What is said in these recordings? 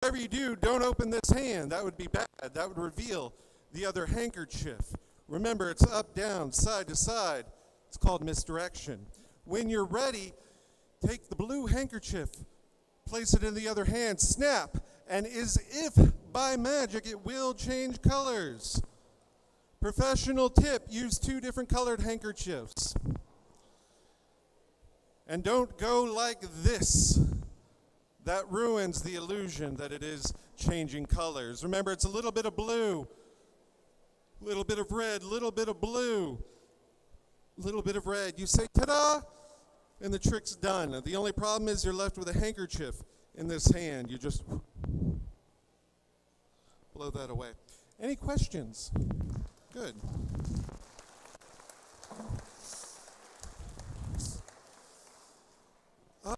whatever you do, don't open this hand. That would be bad. That would reveal the other handkerchief. Remember, it's up, down, side to side. It's called misdirection. When you're ready, take the blue handkerchief, place it in the other hand, snap, and as if by magic, it will change colors. Professional tip, use 2 different colored handkerchiefs. And don't go like this. That ruins the illusion that it is changing colors. Remember, it's a little bit of blue, little bit of red, little bit of blue, little bit of red. You say, ta-da, and the trick's done. The only problem is you're left with a handkerchief in this hand. You just blow that away. Any questions? Good.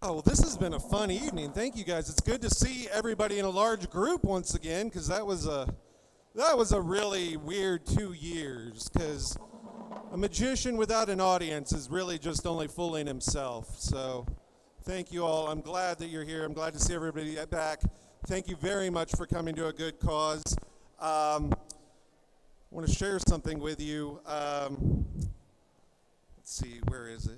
Oh, well, this has been a fun evening. Thank you, guys. It's good to see everybody in a large group once again, because that was a really weird 2 years, because a magician without an audience is really just only fooling himself. So thank you all. I'm glad that you're here. I'm glad to see everybody back. Thank you very much for coming to a good cause. I want to share something with you. Let's see, where is it?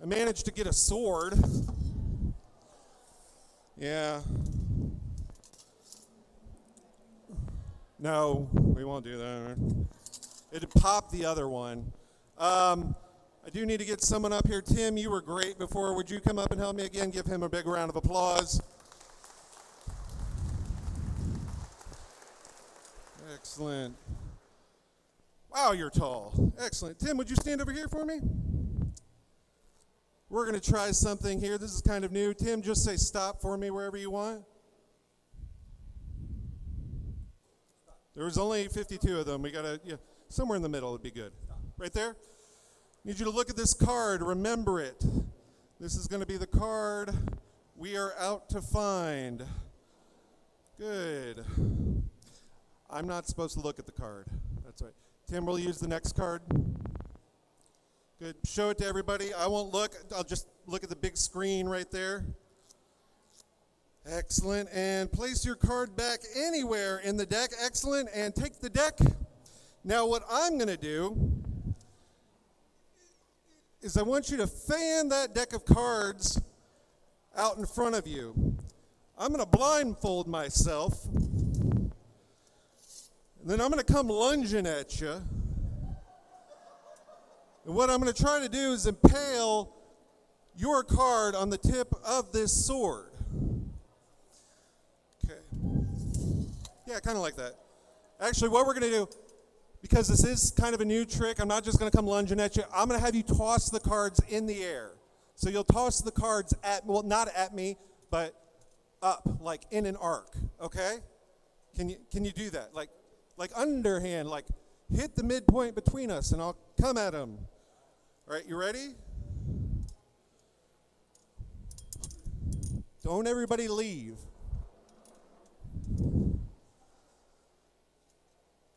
I managed to get a sword. Yeah. No, we won't do that. It'd pop the other one. I do need to get someone up here. Tim, you were great before. Would you come up and help me again? Give him a big round of applause. Excellent. Wow, you're tall. Excellent. Tim, would you stand over here for me? We're going to try something here. This is kind of new. Tim, just say stop for me wherever you want. There was only 52 of them. We got to, somewhere in the middle would be good. Right there? Need you to look at this card. Remember it. This is going to be the card we are out to find. Good. I'm not supposed to look at the card. That's right. Tim, will you use the next card? Good. Show it to everybody. I won't look. I'll just look at the big screen right there. Excellent. And place your card back anywhere in the deck. Excellent. And take the deck. Now what I'm going to do is I want you to fan that deck of cards out in front of you. I'm going to blindfold myself. And then I'm going to come lunging at you. And what I'm going to try to do is impale your card on the tip of this sword. Okay. Yeah, kind of like that. Actually, what we're going to do, because this is kind of a new trick, I'm not just going to come lunging at you. I'm going to have you toss the cards in the air. So you'll toss the cards at, well, not at me, but up, like in an arc, okay? Can you do that? Like underhand, like hit the midpoint between us, and I'll come at them. All right, you ready? Don't everybody leave.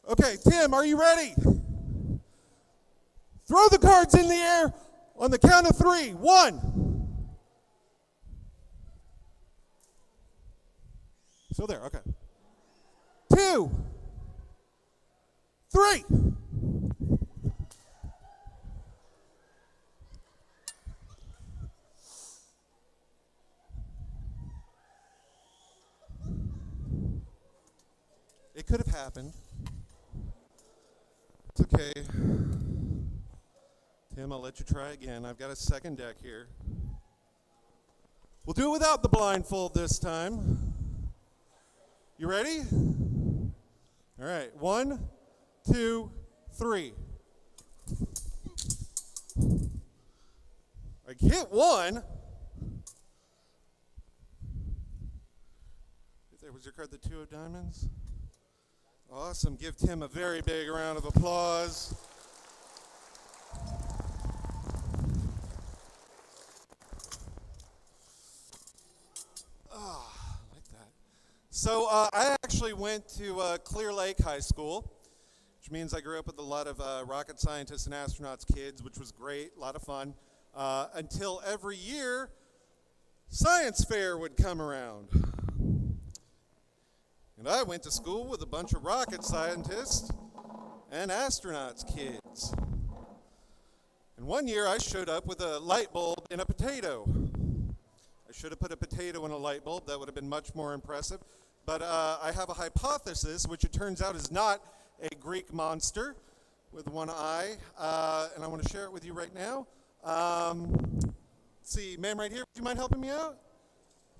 Okay, Tim, are you ready? Throw the cards in the air on the count of 3. 1. Still there, okay. 2. 3. It could have happened. It's okay. Tim, I'll let you try again. I've got a second deck here. We'll do it without the blindfold this time. You ready? All right. 1, 2, 3. I hit 1. Was your card the 2 of diamonds? Awesome. Give Tim a very big round of applause. Like that. So I actually went to Clear Lake High School, which means I grew up with a lot of rocket scientists and astronauts kids, which was great, a lot of fun. until every year science fair would come around. And I went to school with a bunch of rocket scientists and astronauts kids. And one year I showed up with a light bulb in a potato. I should have put a potato in a light bulb. That would have been much more impressive. But I have a hypothesis, which it turns out is not a Greek monster with one eye. And I want to share it with you right now. Let's see, ma'am right here, would you mind helping me out?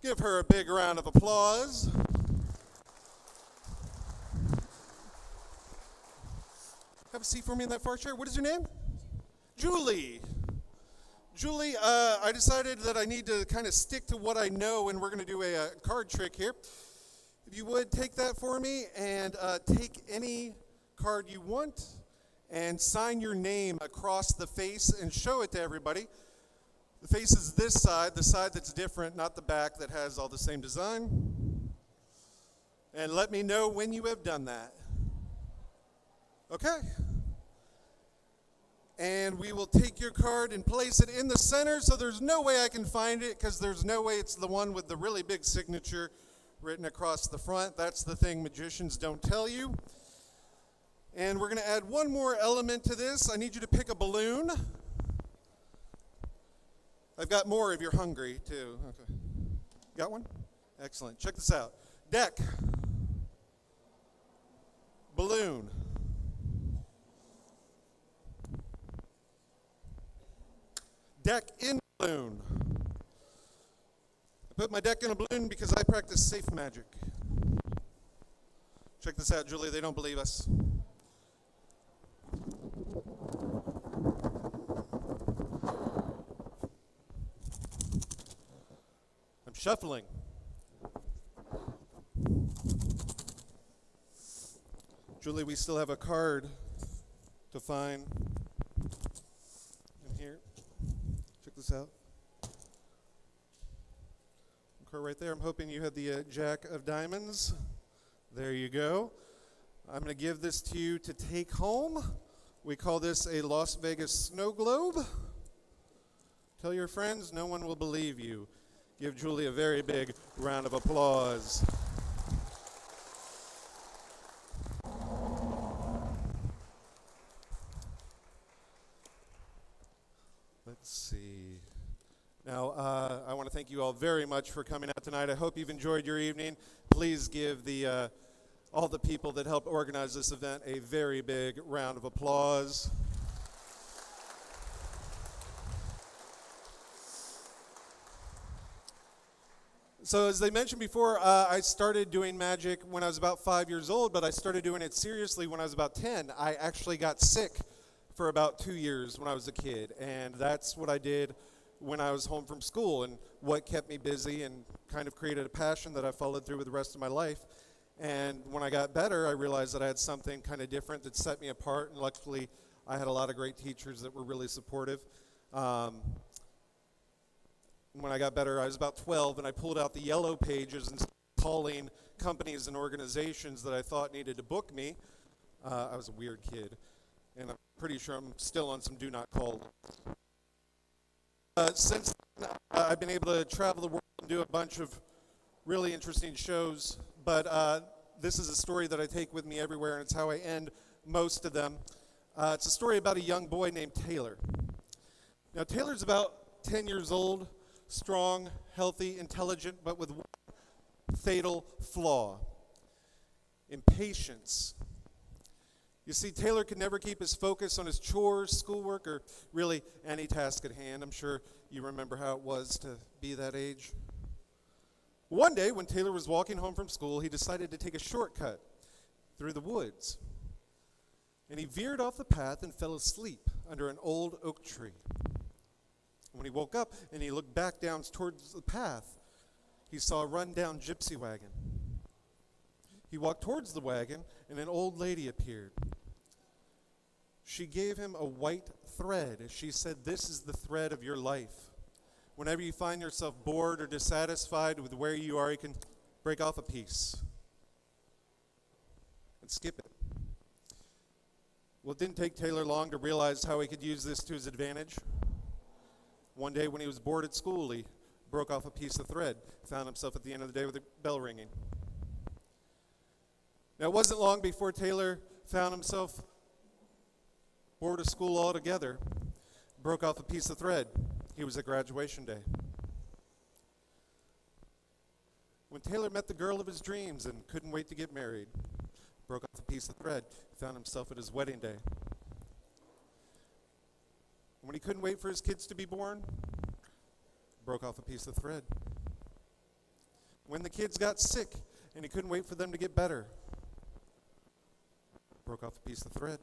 Give her a big round of applause. Have a seat for me in that far chair. What is your name? Julie. Julie, I decided that I need to kind of stick to what I know, and we're going to do a card trick here. If you would, take that for me, and take any card you want, and sign your name across the face and show it to everybody. The face is this side, the side that's different, not the back that has all the same design. And let me know when you have done that. Okay. And we will take your card and place it in the center, so there's no way I can find it, because there's no way it's the one with the really big signature written across the front. That's the thing magicians don't tell you. And we're going to add one more element to this. I need you to pick a balloon. I've got more if you're hungry, too. Okay. Got one? Excellent. Check this out. Deck. Balloon. Deck in balloon. I put my deck in a balloon because I practice safe magic. Check this out, Julie. They don't believe us. I'm shuffling. Julie, we still have a card to find in here. Check this out. Card right there. I'm hoping you had the Jack of Diamonds. There you go. I'm going to give this to you to take home. We call this a Las Vegas snow globe. Tell your friends, no one will believe you. Give Julie a very big round of applause. Let's see. Now, I want to thank you all very much for coming out tonight. I hope you've enjoyed your evening. Please give all the people that helped organize this event a very big round of applause. So as they mentioned before, I started doing magic when I was about 5 years old, but I started doing it seriously when I was about 10. I actually got sick for about 2 years when I was a kid, and that's what I did when I was home from school, and what kept me busy and kind of created a passion that I followed through with the rest of my life. And when I got better, I realized that I had something kind of different that set me apart, and luckily I had a lot of great teachers that were really supportive. When I got better, I was about 12, and I pulled out the yellow pages and started calling companies and organizations that I thought needed to book me. I was a weird kid, and I'm pretty sure I'm still on some do not call. Since then, I've been able to travel the world and do a bunch of really interesting shows, but this is a story that I take with me everywhere, and it's how I end most of them. It's a story about a young boy named Taylor. Now, Taylor's about 10 years old, strong, healthy, intelligent, but with one fatal flaw: impatience. You see, Taylor could never keep his focus on his chores, schoolwork, or really any task at hand. I'm sure you remember how it was to be that age. One day, when Taylor was walking home from school, he decided to take a shortcut through the woods. And he veered off the path and fell asleep under an old oak tree. When he woke up and he looked back down towards the path, he saw a run-down gypsy wagon. He walked towards the wagon, and an old lady appeared. She gave him a white thread. She said, "This is the thread of your life. Whenever you find yourself bored or dissatisfied with where you are, you can break off a piece and skip it." Well, it didn't take Taylor long to realize how he could use this to his advantage. One day when he was bored at school, he broke off a piece of thread, found himself at the end of the day with a bell ringing. Now, it wasn't long before Taylor found himself bored of school altogether, broke off a piece of thread. He was at graduation day. When Taylor met the girl of his dreams and couldn't wait to get married, broke off a piece of thread, found himself at his wedding day. When he couldn't wait for his kids to be born, broke off a piece of thread. When the kids got sick and he couldn't wait for them to get better, broke off a piece of thread.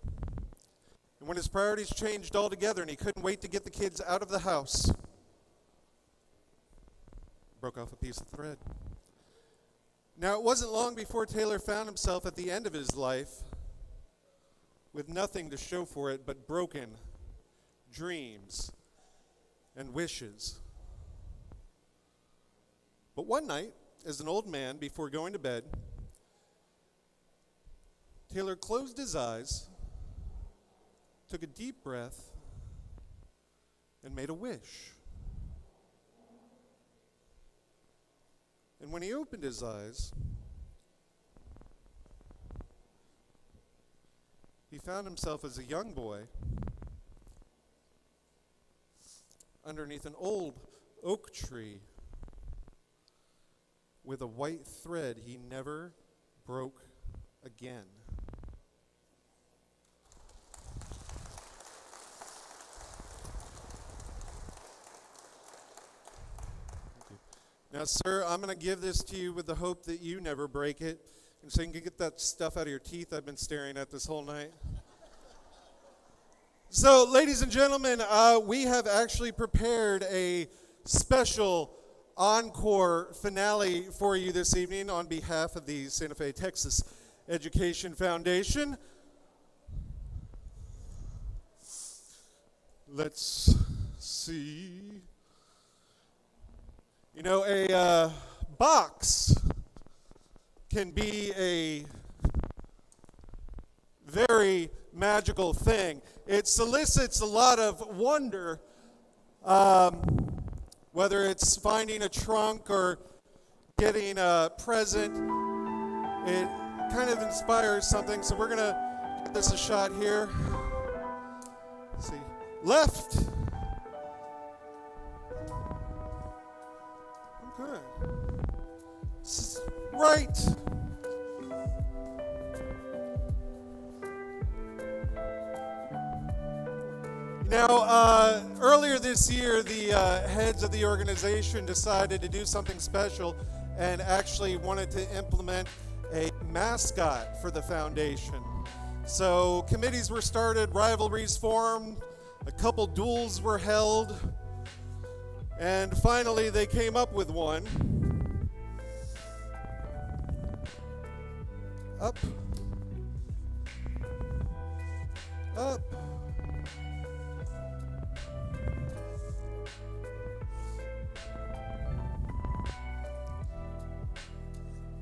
And when his priorities changed altogether and he couldn't wait to get the kids out of the house, broke off a piece of thread. Now, it wasn't long before Taylor found himself at the end of his life with nothing to show for it but broken dreams and wishes. But one night, as an old man, before going to bed, Taylor closed his eyes, took a deep breath, and made a wish. And when he opened his eyes, he found himself as a young boy underneath an old oak tree with a white thread he never broke again. Now, sir, I'm going to give this to you with the hope that you never break it, and so you can get that stuff out of your teeth I've been staring at this whole night. So, ladies and gentlemen, we have actually prepared a special encore finale for you this evening on behalf of the Santa Fe, Texas Education Foundation. Let's see. You know, a box can be a very magical thing. It solicits a lot of wonder, whether it's finding a trunk or getting a present. It kind of inspires something, so we're going to give this a shot here. Let's see. Left. Okay. Right. Now, earlier this year, the heads of the organization decided to do something special and actually wanted to implement a mascot for the foundation. So committees were started, rivalries formed, a couple duels were held, and finally they came up with one. Up. Up.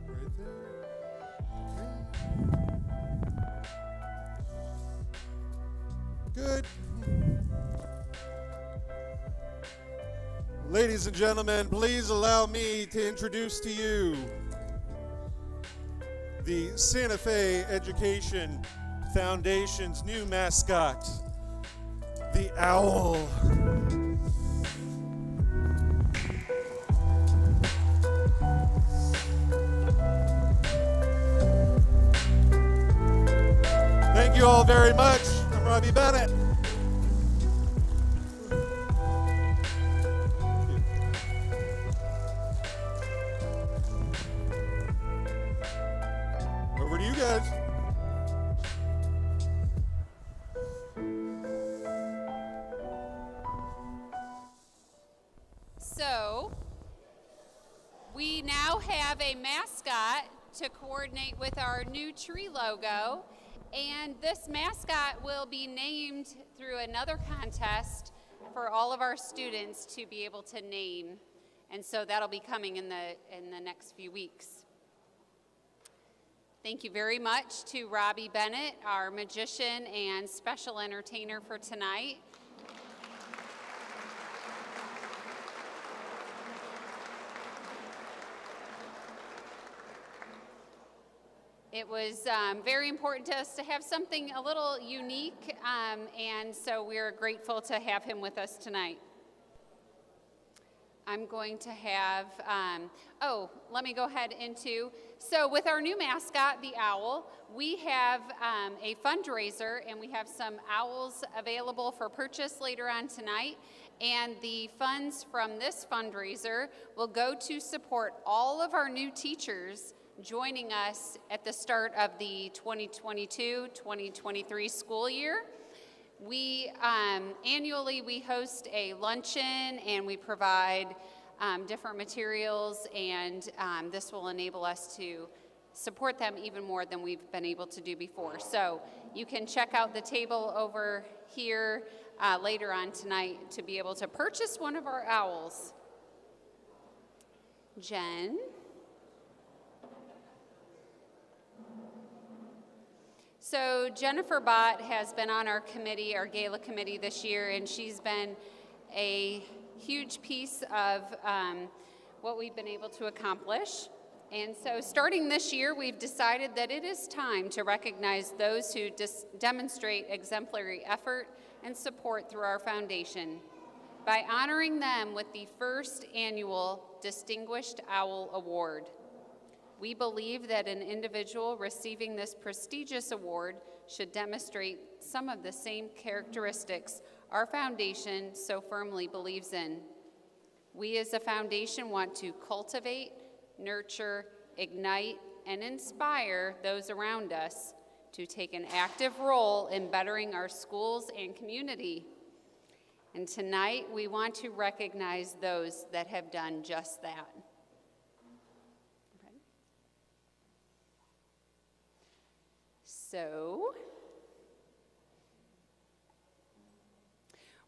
Right there. Okay. Good. Ladies and gentlemen, please allow me to introduce to you the Santa Fe Education Foundation's new mascot, the owl. Thank you all very much. I'm Robbie Bennett. Over to you guys. So, we now have a mascot to coordinate with our new tree logo, and this mascot will be named through another contest for all of our students to be able to name, and so that'll be coming in the next few weeks. Thank you very much to Robbie Bennett, our magician and special entertainer for tonight. It was very important to us to have something a little unique, and so we're grateful to have him with us tonight. I'm going to have, let me go ahead so with our new mascot, the owl, we have a fundraiser, and we have some owls available for purchase later on tonight, and the funds from this fundraiser will go to support all of our new teachers joining us at the start of the 2022-2023 school year. We annually we host a luncheon, and we provide different materials, and this will enable us to support them even more than we've been able to do before. So you can check out the table over here later on tonight to be able to purchase one of our owls. Jen. So Jennifer Bott has been on our committee, our Gala committee this year, and she's been a huge piece of what we've been able to accomplish. And so starting this year, we've decided that it is time to recognize those who demonstrate exemplary effort and support through our foundation by honoring them with the first annual Distinguished Owl Award. We believe that an individual receiving this prestigious award should demonstrate some of the same characteristics our foundation so firmly believes in. We as a foundation want to cultivate, nurture, ignite, and inspire those around us to take an active role in bettering our schools and community. And tonight, we want to recognize those that have done just that. So,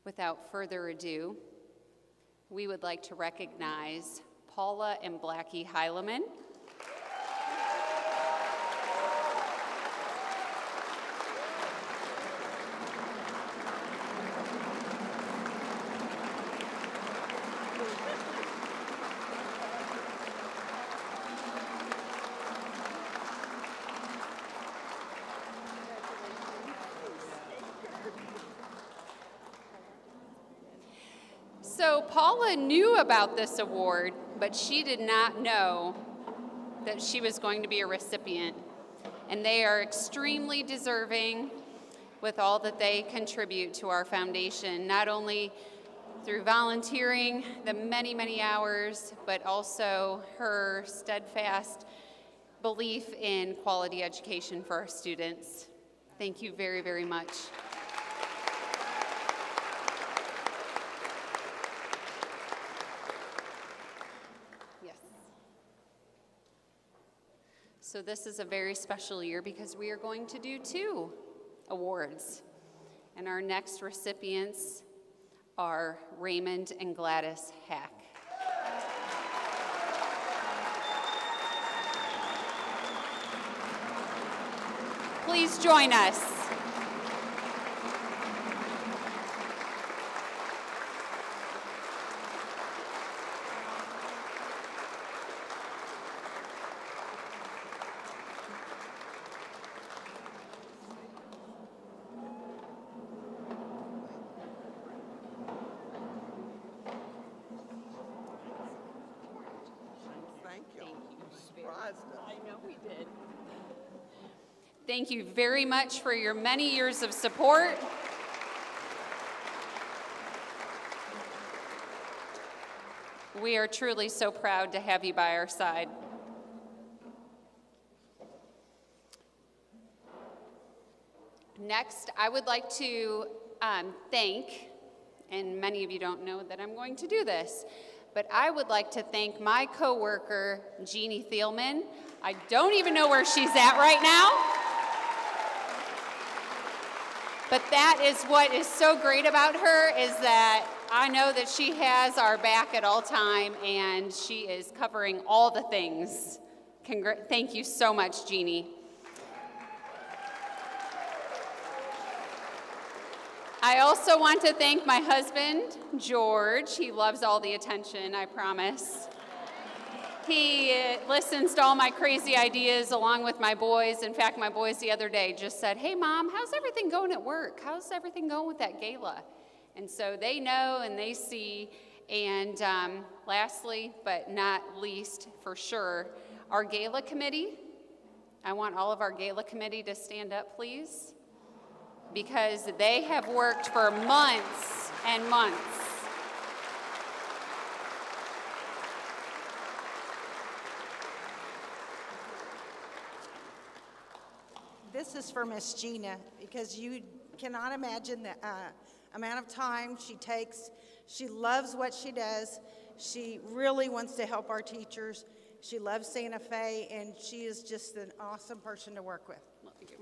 without further ado, we would like to recognize Paula and Blackie Heileman. So Paula knew about this award, but she did not know that she was going to be a recipient. And they are extremely deserving with all that they contribute to our foundation, not only through volunteering the many, many hours, but also her steadfast belief in quality education for our students. Thank you very, very much. So this is a very special year because we are going to do 2 awards. And our next recipients are Raymond and Gladys Hack. Please join us. Thank you very much for your many years of support. We are truly so proud to have you by our side. Next, I would like to thank, and many of you don't know that I'm going to do this, but I would like to thank my coworker, Jeannie Thielman. I don't even know where she's at right now. But that is what is so great about her, is that I know that she has our back at all time, and she is covering all the things. Thank you so much, Jeannie. I also want to thank my husband, George. He loves all the attention, I promise. He listens to all my crazy ideas along with my boys. In fact, my boys the other day just said, "Hey, Mom, how's everything going at work? How's everything going with that gala?" And so they know and they see. And lastly, but not least, for sure, our gala committee. I want all of our gala committee to stand up, please, because they have worked for months and months. This is for Miss Gina, because you cannot imagine the amount of time she takes. She loves what she does. She really wants to help our teachers. She loves Santa Fe, and she is just an awesome person to work with. Love you.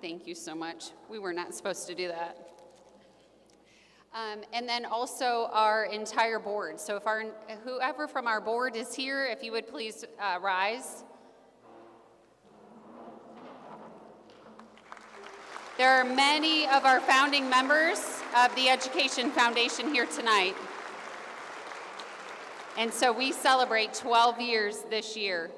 Thank you so much. We were not supposed to do that. And then also our entire board. So if whoever from our board is here, if you would please rise. There are many of our founding members of the Education Foundation here tonight. And so we celebrate 12 years this year.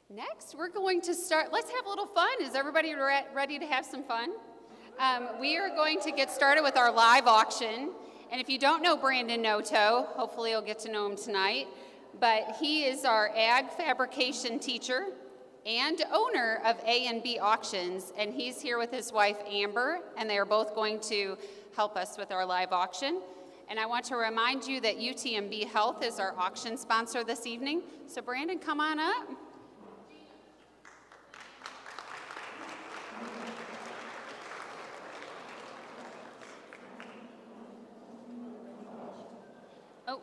Next, we're going to start, let's have a little fun. Is everybody ready to have some fun? We are going to get started with our live auction. And if you don't know Brandon Noto, hopefully you'll get to know him tonight. But he is our ag fabrication teacher and owner of A&B Auctions. And he's here with his wife, Amber, and they are both going to help us with our live auction. And I want to remind you that UTMB Health is our auction sponsor this evening. So Brandon, come on up. Oh.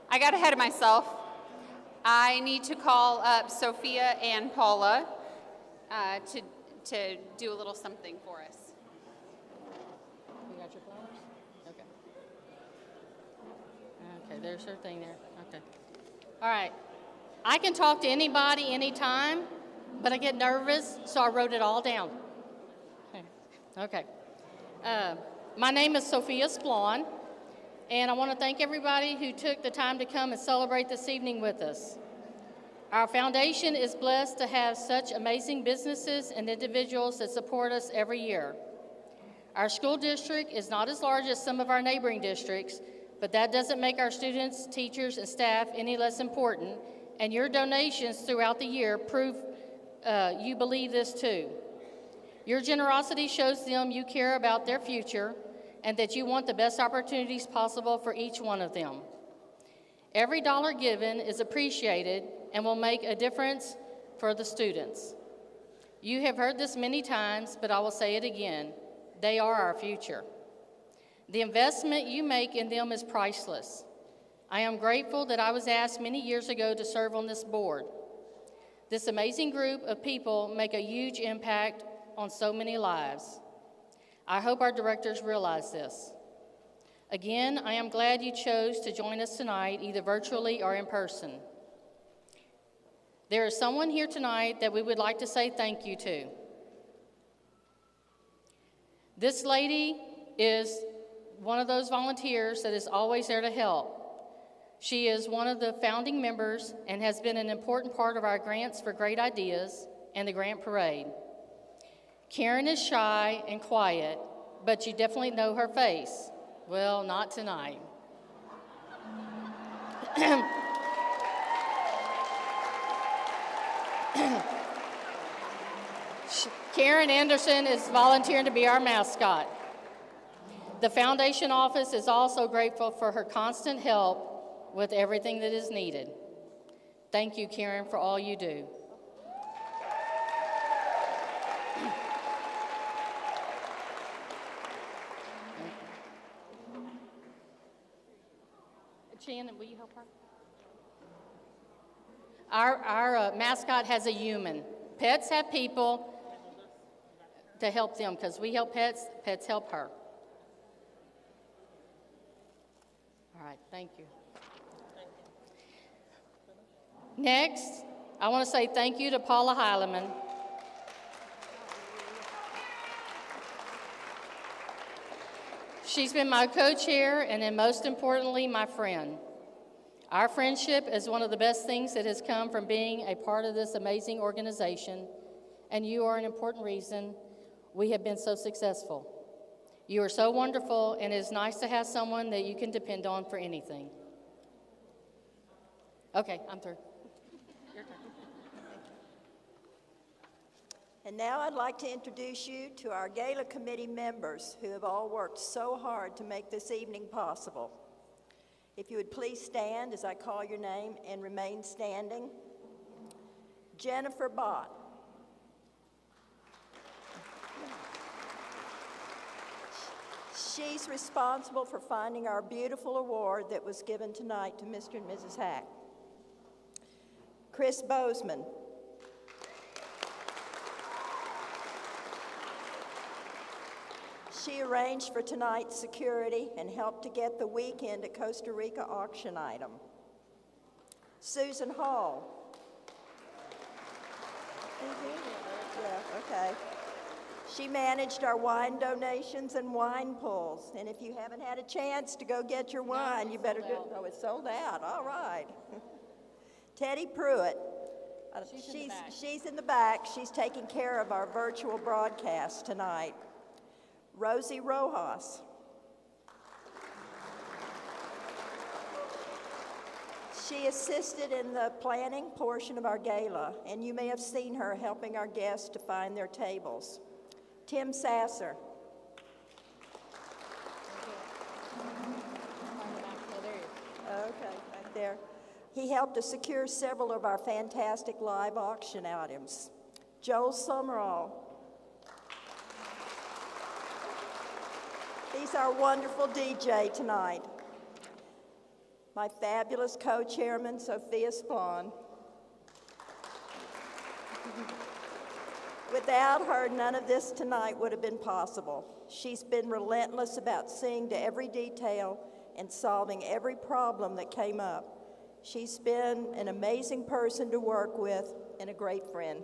I got ahead of myself. I need to call up Sophia and Paula to do a little something for us. You got your flowers? Okay. Okay, there's her thing there. Okay. All right. I can talk to anybody anytime, but I get nervous, so I wrote it all down. Okay. My name is Sophia Splawn. And I want to thank everybody who took the time to come and celebrate this evening with us. Our foundation is blessed to have such amazing businesses and individuals that support us every year. Our school district is not as large as some of our neighboring districts, but that doesn't make our students, teachers, and staff any less important, and your donations throughout the year prove you believe this too. Your generosity shows them you care about their future and that you want the best opportunities possible for each one of them. Every dollar given is appreciated and will make a difference for the students. You have heard this many times, but I will say it again. They are our future. The investment you make in them is priceless. I am grateful that I was asked many years ago to serve on this board. This amazing group of people make a huge impact on so many lives. I hope our directors realize this. Again, I am glad you chose to join us tonight, either virtually or in person. There is someone here tonight that we would like to say thank you to. This lady is one of those volunteers that is always there to help. She is one of the founding members and has been an important part of our Grants for Great Ideas and the Grant Parade. Karen is shy and quiet, but you definitely know her face. Well, not tonight. Karen Anderson is volunteering to be our mascot. The foundation office is also grateful for her constant help with everything that is needed. Thank you, Karen, for all you do. Shannon, will you help her? Our mascot has a human. Pets have people to help them because we help pets, pets help her. All right, thank you. Next, I want to say thank you to Paula Heileman. She's been my co-chair and then most importantly, my friend. Our friendship is one of the best things that has come from being a part of this amazing organization, and you are an important reason we have been so successful. You are so wonderful, and it is nice to have someone that you can depend on for anything. Okay, I'm through. Your turn. And now I'd like to introduce you to our Gala Committee members who have all worked so hard to make this evening possible. If you would please stand as I call your name and remain standing. Jennifer Bott. She's responsible for finding our beautiful award that was given tonight to Mr. and Mrs. Hack. Chris Bozeman. She arranged for tonight's security and helped to get the weekend at Costa Rica auction item. Susan Hall. Yeah, okay. She managed our wine donations and wine pulls. And if you haven't had a chance to go get your wine, you better do it. Oh, it's sold out. All right. Teddy Pruitt. She's in the back. She's taking care of our virtual broadcast tonight. Rosie Rojas. She assisted in the planning portion of our gala, and you may have seen her helping our guests to find their tables. Tim Sasser. Okay, right there. He helped to secure several of our fantastic live auction items. Joel Summerall. He's our wonderful DJ tonight. My fabulous co-chairman, Sophia Spahn. Without her, none of this tonight would have been possible. She's been relentless about seeing to every detail and solving every problem that came up. She's been an amazing person to work with and a great friend.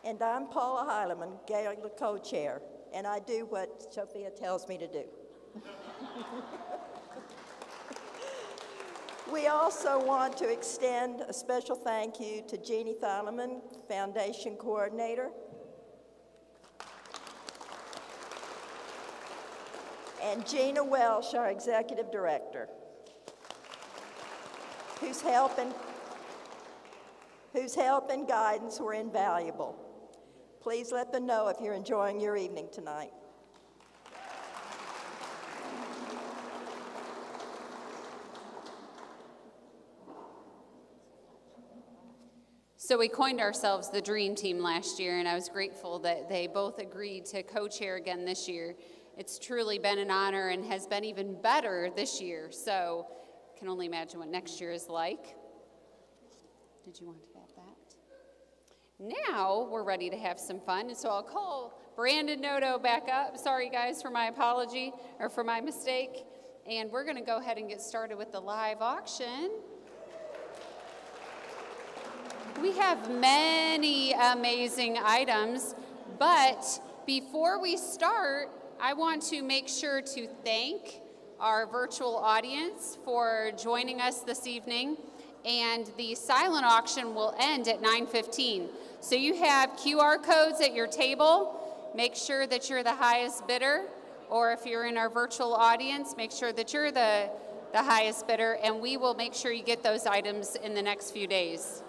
And I'm Paula Heileman, Gala co-chair, and I do what Sophia tells me to do. We also want to extend a special thank you to Jeannie Thielemans, Foundation Coordinator, and Gina Welsh, our Executive Director, whose help and guidance were invaluable. Please let them know if you're enjoying your evening tonight. So we coined ourselves the Dream Team last year, and I was grateful that they both agreed to co-chair again this year. It's truly been an honor and has been even better this year, so I can only imagine what next year is like. Did you want to add that? Now we're ready to have some fun, and so I'll call Brandon Noto back up. Sorry, guys, for my apology, or for my mistake. And we're going to go ahead and get started with the live auction. We have many amazing items, but before we start, I want to make sure to thank our virtual audience for joining us this evening, and the silent auction will end at 9:15. So you have QR codes at your table. Make sure that you're the highest bidder, or if you're in our virtual audience, make sure that you're the highest bidder, and we will make sure you get those items in the next few days.